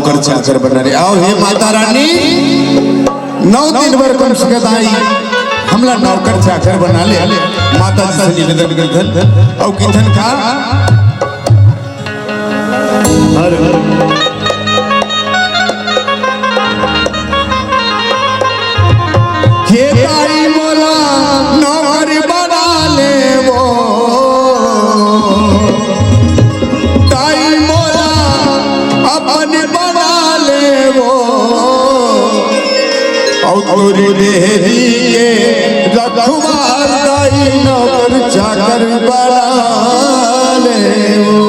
नौकर चाकर बना रहे। आओ हे माता रानी 9 दिन भर कम शिकत आई हमला नौकर चाकर बना ले। माता जी से निवेदन करथन और किथन का हर के ताई मोला नौकर बना ले वो ताई मोला अपन बना ले वो और तोरी देहरी के रखवार ताई नौकर चाकर बना ले वो।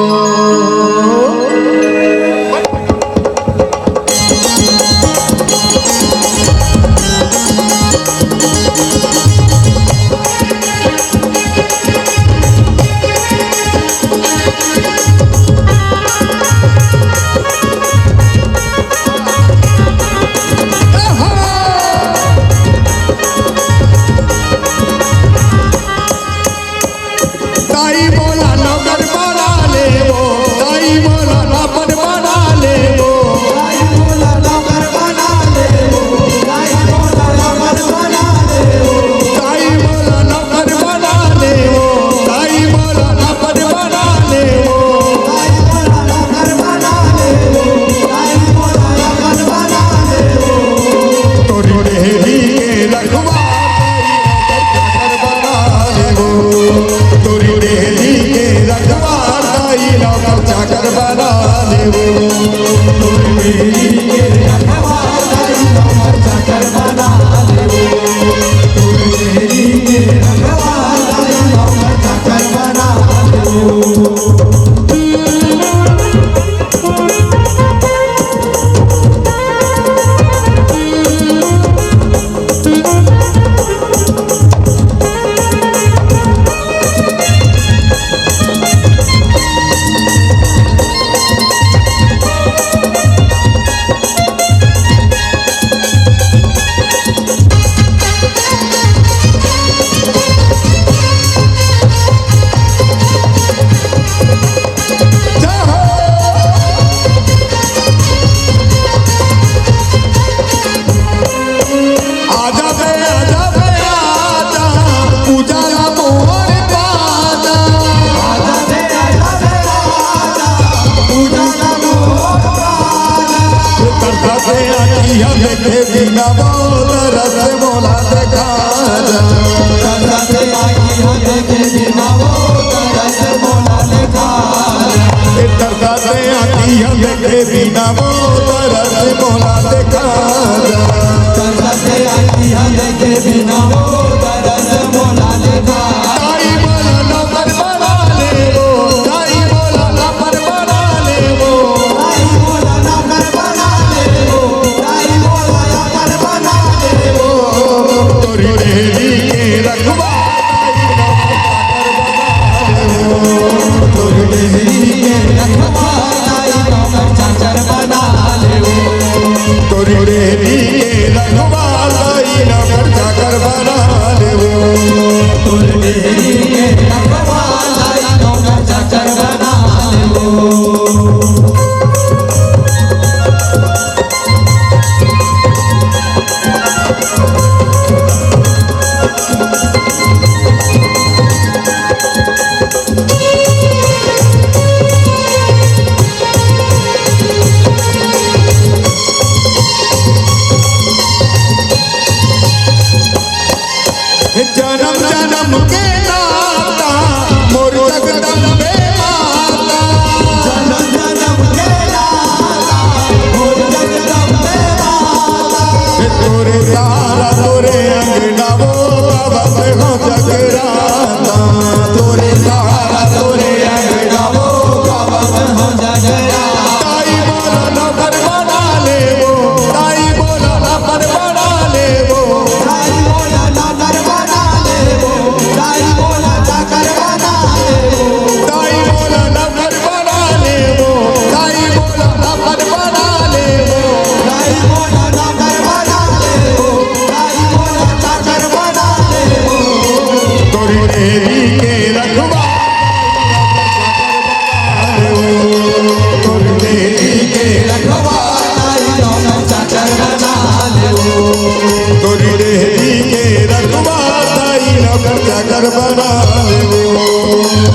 चादर बना ले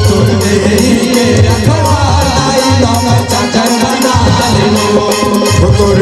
तोर देही के रखवालाई नौकर चादर बना ले तोर